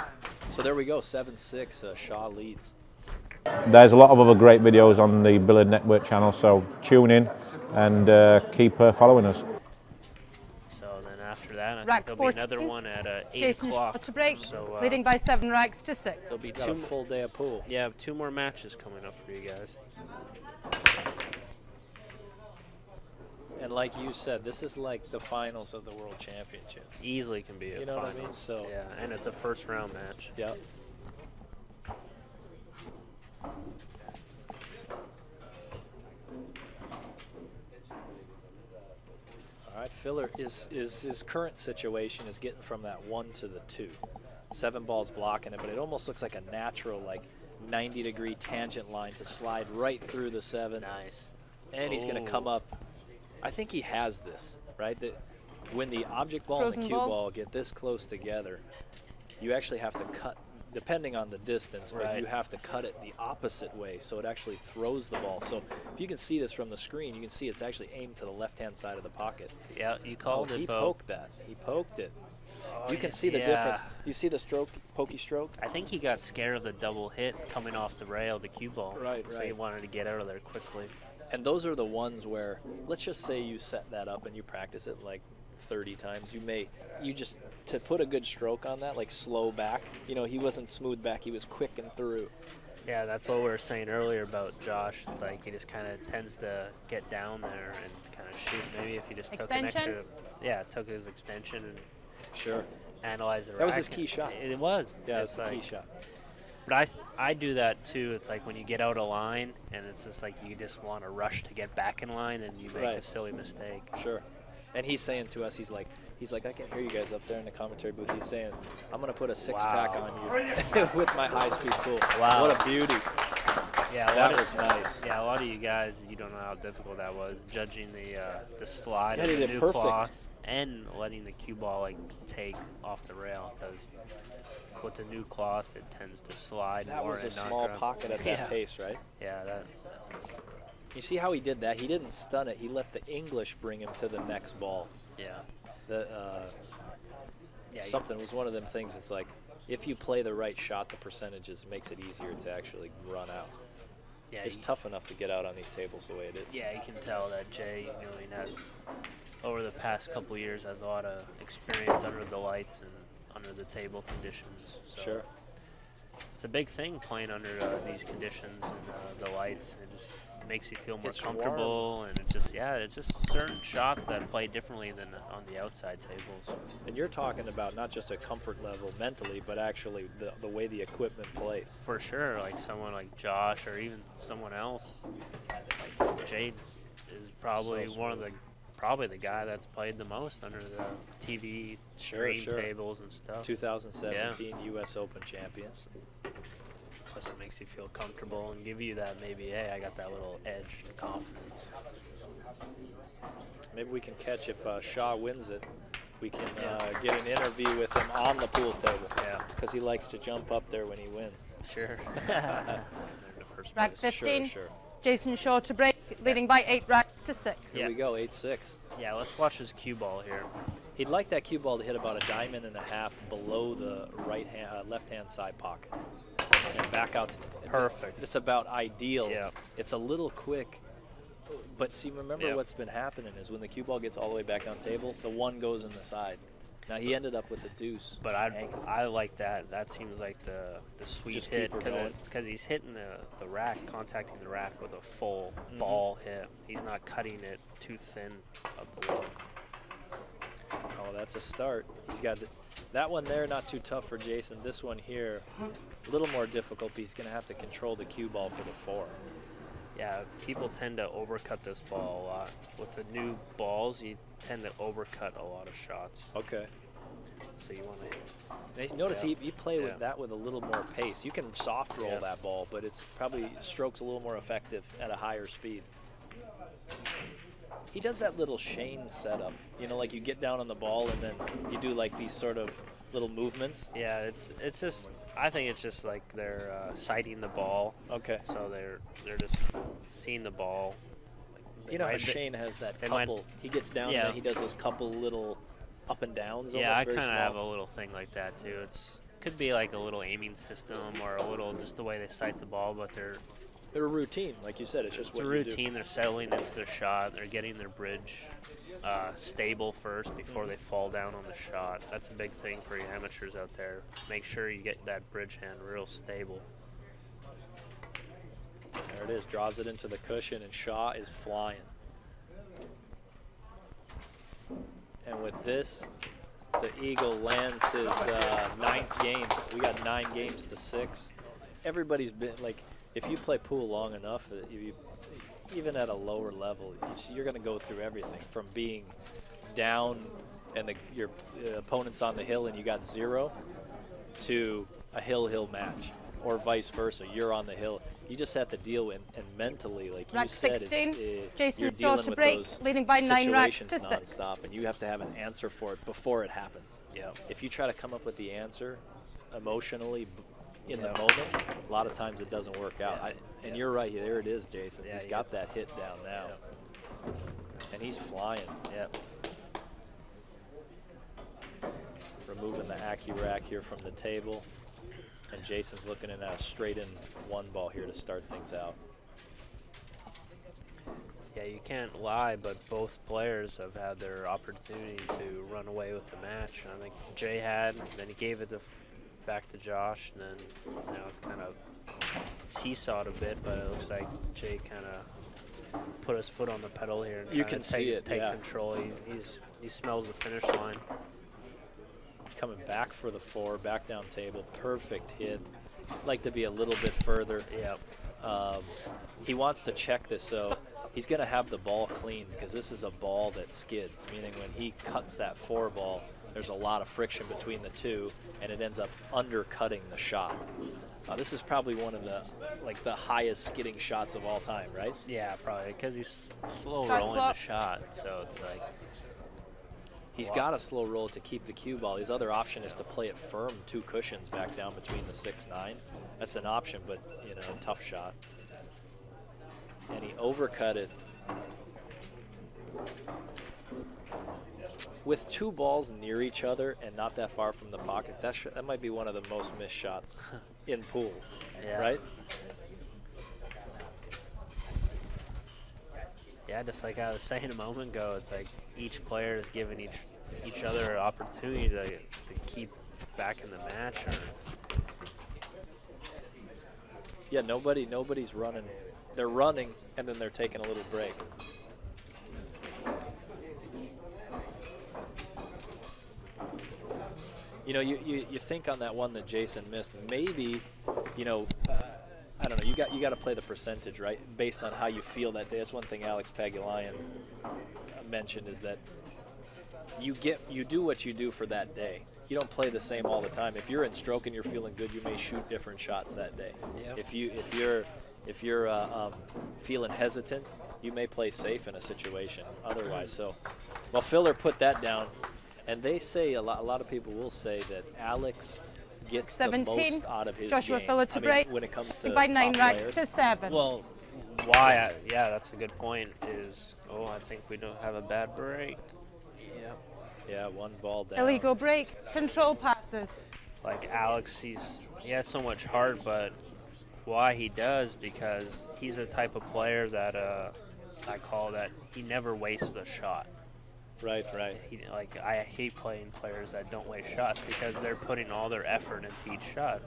So there we go, 7-6. Shaw leads. There's a lot of other great videos on the Billiard Network channel, so tune in and keep following us. So then after that, I Rack think there'll be 14. another one at 8 Jayson o'clock. to break, So, leading by 7 racks to 6. There'll be a full day of pool. Yeah, 2 more matches coming up for you guys. And like you said, this is like the finals of the World Championships. Easily can be a You know what I finals. mean? So yeah, and it's a first round match. Yep. All right, Filler is his current situation is getting from that 1 to the 2. 7 balls blocking it, but it almost looks like a natural, like 90-degree tangent line to slide right through the 7. Nice. And he's going to come up. I think he has this, right? That when the object ball and the cue ball get this close together, you actually have to cut, depending on the distance, but you have to cut it the opposite way so it actually throws the ball. So if you can see this from the screen, you can see it's actually aimed to the left-hand side of the pocket. Yeah, you called it, He Beau. poked that. He poked it. Oh, You can see the difference. You see the stroke, pokey stroke? I think he got scared of the double hit coming off the rail, the cue ball. Right, So he wanted to get out of there quickly. And those are the ones where, let's just say you set that up and you practice it like 30 times. To put a good stroke on that, like slow back. You know, he wasn't smooth back. He was quick and through. Yeah, that's what we were saying earlier about Josh. It's like he just kind of tends to get down there and kind of shoot. Maybe if he just took an extra, took his extension and analyzed the racket. That was his key shot. It was. Yeah, it's the key shot. But I do that too. It's like when you get out of line and it's just like you just want to rush to get back in line and you make a silly mistake. Sure. And he's saying to us, he's like, I can hear you guys up there in the commentary booth. He's saying, I'm going to put a 6-pack on you with my high-speed pool. Wow. What a beauty. Yeah, that was nice. Yeah, a lot of you guys, you don't know how difficult that was, judging the slide Yeah, of he the did new perfect. cloth and letting the cue ball like take off the rail, because with the new cloth, it tends to slide That more was a and not small grab. pocket at that pace, right? Yeah, that. You see how he did that? He didn't stun it. He let the English bring him to the next ball. Yeah. Something was one of them things. It's like if you play the right shot, the percentages makes it easier to actually run out. Yeah, it's tough enough to get out on these tables the way it is. Yeah, you can tell that Jay, he has over the past couple of years has a lot of experience under the lights and under the table conditions. So Sure. It's a big thing playing under these conditions and the lights. It just makes you feel more comfortable, warm. and it's just certain shots that play differently than on the outside tables. And you're talking about not just a comfort level mentally, but actually the way the equipment plays. For sure, like someone like Josh or even someone else, like Jade is probably probably the guy that's played the most under the TV stream tables and stuff. 2017 U.S. Open champions. Plus it makes you feel comfortable and give you that maybe, hey, I got that little edge and confidence. Maybe we can catch, if Shaw wins it, we can get an interview with him on the pool table. Yeah. Because he likes to jump up there when he wins. Sure. Rack 15. Sure. Jayson Shaw to break, leading by 8 racks to 6. Here we go, 8-6. Yeah, let's watch his cue ball here. He'd like that cue ball to hit about a diamond and a half below the left-hand side pocket. And back out. Perfect. It's about ideal. Yeah. It's a little quick. But see, remember what's been happening is when the cue ball gets all the way back down table, the 1 goes in the side. Now he ended up with the deuce. But I like that. That seems like the sweet Just hit, keep her going. because he's hitting the rack, contacting the rack with a full ball hit. He's not cutting it too thin up below. Oh, that's a start. He's got that one there, not too tough for Jayson. This one here, a little more difficult, but he's going to have to control the cue ball for the 4. Yeah, people tend to overcut this ball a lot. With the new balls, you tend to overcut a lot of shots. Okay. So you want to hit. Notice he played with that with a little more pace. You can soft roll that ball, but it's probably strokes a little more effective at a higher speed. He does that little Shane setup. You know, like you get down on the ball and then you do like these sort of little movements. Yeah, it's just, I think it's just like they're sighting the ball. Okay. So they're just seeing the ball. You know how Shane has that couple. He gets down and he does those couple little up and downs. Yeah, I kind of have a little thing like that too. Could be like a little aiming system or a little just the way they sight the ball, but they're a routine, like you said. It's just what a you do. routine. They're settling into their shot. They're getting their bridge stable first before they fall down on the shot. That's a big thing for you amateurs out there. Make sure you get that bridge hand real stable. There it is. Draws it into the cushion, and Shaw is flying. And with this, the Eagle lands his 9th game. We got 9 games to 6. Everybody's been, like, if you play pool long enough, even at a lower level, you're going to go through everything from being down and your opponent's on the hill and you got 0 to a hill match, or vice versa. You're on the hill. You just have to deal with, and mentally, like you said, Jayson you're dealing with break, those leading by 9 racks situations to 6. nonstop, and you have to have an answer for it before it happens. Yeah. If you try to come up with the answer emotionally in the moment, a lot of times it doesn't work out. And you're right, there it is, Jayson. He's got that hit down now. And he's flying. Yep. Removing the Accu-Rack here from the table. And Jayson's looking at a straight-in 1 ball here to start things out. Yeah, you can't lie, but both players have had their opportunity to run away with the match. I think Jay had, then he gave it back to Josh, and then now it's kind of seesawed a bit, but it looks like Jay kind of put his foot on the pedal here and you can take control. He smells the finish line. Coming back for the 4, back down table, perfect hit. Like to be a little bit further. Yep. He wants to check this, so he's going to have the ball clean because this is a ball that skids, meaning when he cuts that 4 ball, there's a lot of friction between the two, and it ends up undercutting the shot. This is probably one of the highest skidding shots of all time, right? Yeah, probably because he's slow rolling the shot, so it's like. He's got a slow roll to keep the cue ball. His other option is to play it firm, 2 cushions back down between the 6-9. That's an option, but, you know, tough shot. And he overcut it. With 2 balls near each other and not that far from the pocket, that might be one of the most missed shots in pool, right? Yeah, just like I was saying a moment ago, it's like each player is giving each other an opportunity to keep back in the match. Yeah, nobody's running. They're running, and then they're taking a little break. You know, you think on that one that Jayson missed, maybe, you know, I don't know. You got to play the percentage, right, based on how you feel that day. That's one thing Alex Pagulayan mentioned, is that you do what you do for that day. You don't play the same all the time. If you're in stroke and you're feeling good, you may shoot different shots that day. Yep. If you're feeling hesitant, you may play safe in a situation otherwise. So, well, Filler put that down, and they say a lot of people will say that Alex gets 17, the most out of his Joshua game. Filler to break. When it comes to by 9 top racks players. to 7. Well, why? Yeah, that's a good point. I think we don't have a bad break. Yeah, 1 ball down. Illegal break, control passes. Like Alex, he has so much heart, but why he does, because he's the type of player that I call that he never wastes a shot. Right. I hate playing players that don't waste shots because they're putting all their effort into each shot.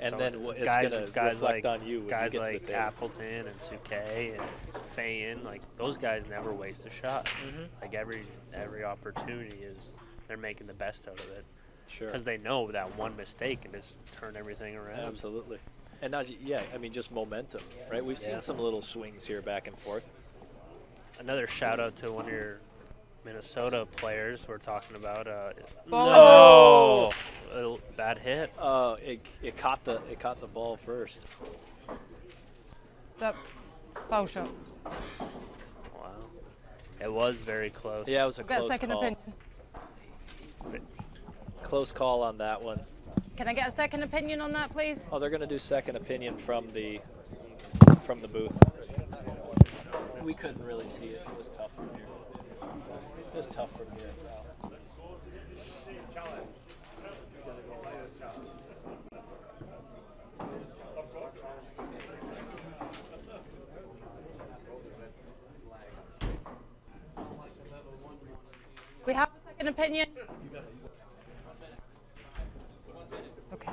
And so then it's going to reflect like, on you when guys you get like to the table. Appleton and Suke and Fayin, like those guys never waste a shot. Like every opportunity they're making the best out of it. Sure. Because they know that one mistake can just turn everything around. Absolutely. And not, I mean, just momentum, right? We've seen some little swings here back and forth. Another shout out to one of your Minnesota players we're talking about. No! Bad hit. It caught the ball first. Foul shot. Wow. It was very close. Yeah, it was a Get a close second call. opinion. Close call on that one. Can I get a second opinion on that, please? Oh, they're going to do second opinion from the booth. We couldn't really see it. It was tough from here. It was tough from here. We have a second opinion? Okay.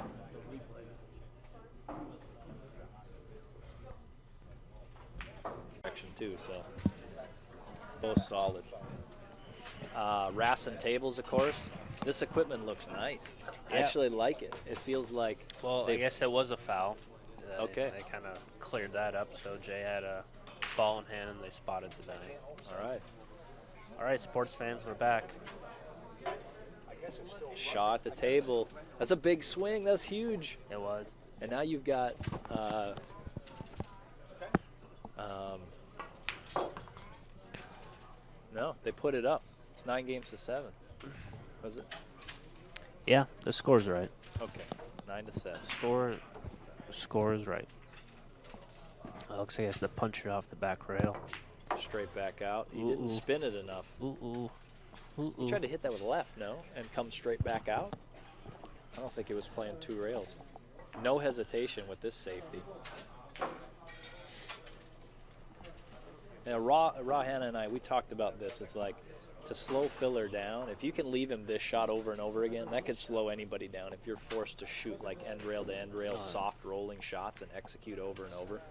Too, so both solid. Rassin tables, of course. This equipment looks nice. I actually like it. It feels like. Well, I guess it was a foul. Okay. They kind of cleared that up, so Jay had a ball in hand and they spotted the dummy. So. All right, sports fans, we're back. Shot at the table. That's a big swing. That's huge. It was. And now you've got no, they put it up. It's 9-7. Was it? Yeah, the score's right. Okay, 9-7. Score is right. Looks like he has to punch it off the back rail. Straight back out. He didn't spin it enough. He tried to hit that with left, no? And come straight back out? I don't think he was playing 2 rails. No hesitation with this safety. Now, Hannah and I, we talked about this. It's like to slow Filler down. If you can leave him this shot over and over again, that could slow anybody down if you're forced to shoot like end rail to end rail, soft rolling shots and execute over and over.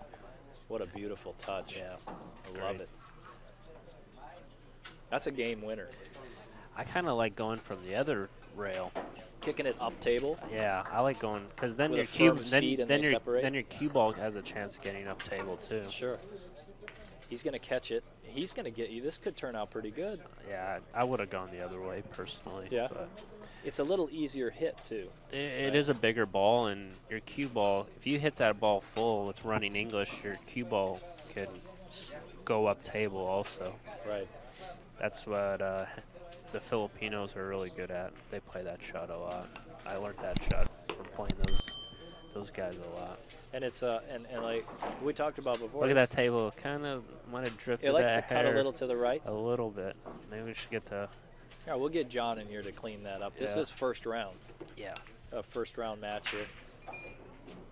What a beautiful touch. Yeah, I love it. That's a game winner. I kind of like going from the other rail. Kicking it up table. Yeah, I like going because then With your a cue firm speed and they separate. then your cue ball has a chance of getting up table too. Sure. He's going to catch it. He's going to get you. This could turn out pretty good. Yeah, I would have gone the other way personally. Yeah. But it's a little easier hit too. it is a bigger ball, and your cue ball, if you hit that ball full with running English, your cue ball can go up table also. Right. That's what the Filipinos are really good at. They play that shot a lot. I learned that shot from playing those guys a lot. And it's and like we talked about before. Look at that table. Kind of might have drifted. It likes that to cut a hair little to the right. A little bit. Maybe we should get to. Yeah, we'll get John in here to clean that up. This is first round. Yeah. A first round match here.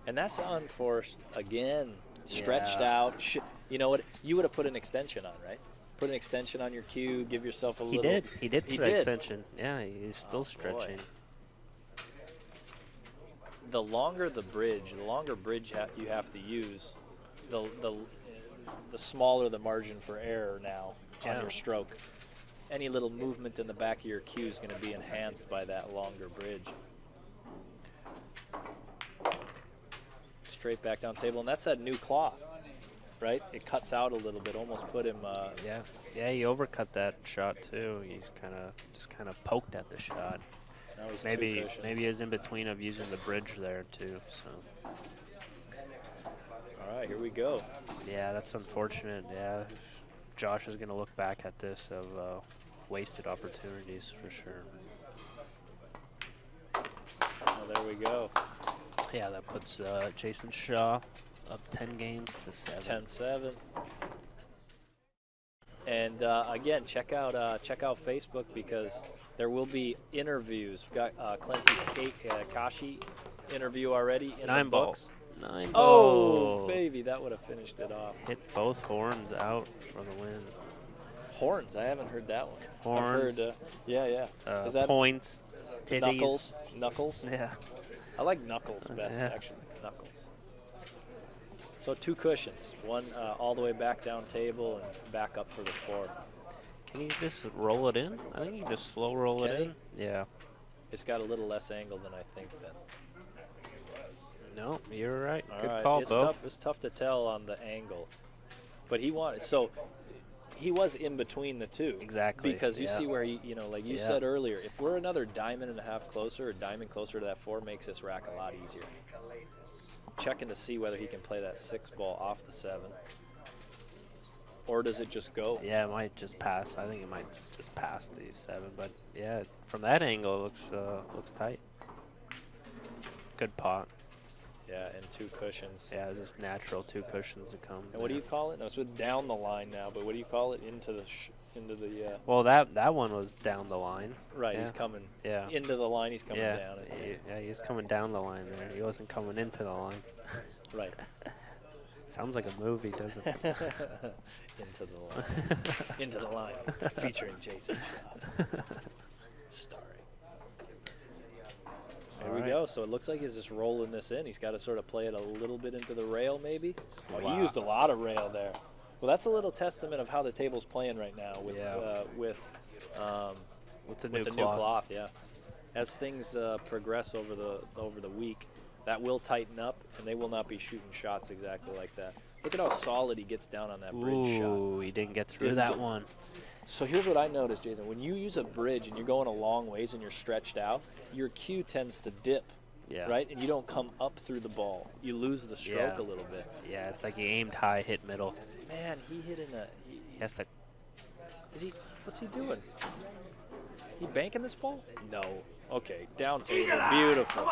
And that's unforced again. Stretched out. You know what? You would have put an extension on, right? Put an extension on your cue. Give yourself a little. He did put an extension. Yeah, he's still stretching. Boy. The longer the bridge you have to use, the smaller the margin for error now on your stroke. Any little movement in the back of your cue is going to be enhanced by that longer bridge. Straight back down table, and that's that new cloth, right? It cuts out a little bit, almost put him. Yeah, he overcut that shot too. He's just kind of poked at the shot. Now he's maybe he's in between of using the bridge there too. So. All right, here we go. Yeah, that's unfortunate. Yeah, Josh is going to look back at this of wasted opportunities for sure. Oh, there we go. Yeah, that puts Jayson Shaw up 10 games to 7. 10-7. And again, check out Facebook because there will be interviews. We've got Clinty Kashi interview already in 9 the balls. books. 9 Oh, balls. baby, that would have finished it off. Hit both horns out for the win. Horns, I haven't heard that one. Horns. I've heard, Is that points, titties. Knuckles? Yeah. I like knuckles best, actually. Knuckles. So 2 cushions, one all the way back down table and back up for the 4. Can you just roll it in? I think you just slow roll it in. Yeah. It's got a little less angle than I think then. No, you're right. All Good right. call, It's Beau. tough. It's tough to tell on the angle, but he was in between the 2. Exactly. Because you see where like you said earlier, if we're another diamond and a half closer, or diamond closer to that 4, makes this rack a lot easier. Checking to see whether he can play that 6 ball off the 7, or does it just go? Yeah, it might just pass. I think it might just pass the 7, but yeah, from that angle, it looks tight. Good pot. Yeah, and 2 cushions. Yeah, it's just natural 2 cushions to come. And what do you call it? No, it's down the line now. But what do you call it? Into the. Well, that one was down the line. Right, yeah. He's coming. Yeah. Into the line, he's coming down. Yeah, he's coming down the line there. He wasn't coming into the line. Right. Sounds like a movie, doesn't it? Into the line. Into the line. Featuring Jayson Shaw. Starring. There we go. So it looks like he's just rolling this in. He's got to sort of play it a little bit into the rail, maybe. Oh, he used a lot of rail there. Well, that's a little testament of how the table's playing right now with With the new cloth. cloth. Yeah. As things progress over the week, that will tighten up, and they will not be shooting shots exactly like that. Look at how solid he gets down on that bridge shot. Ooh, he didn't get through that one. So here's what I noticed, Jason. When you use a bridge and you're going a long ways and you're stretched out, your cue tends to dip, right? And you don't come up through the ball. You lose the stroke a little bit. Yeah, it's like he aimed high, hit middle. Man, he hit in a... He has to... What's he doing? He banking this ball? No. Okay, down table, beautiful.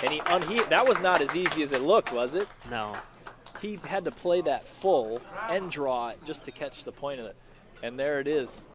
And that was not as easy as it looked, was it? No. He had to play that full and draw it just to catch the point of it. And there it is.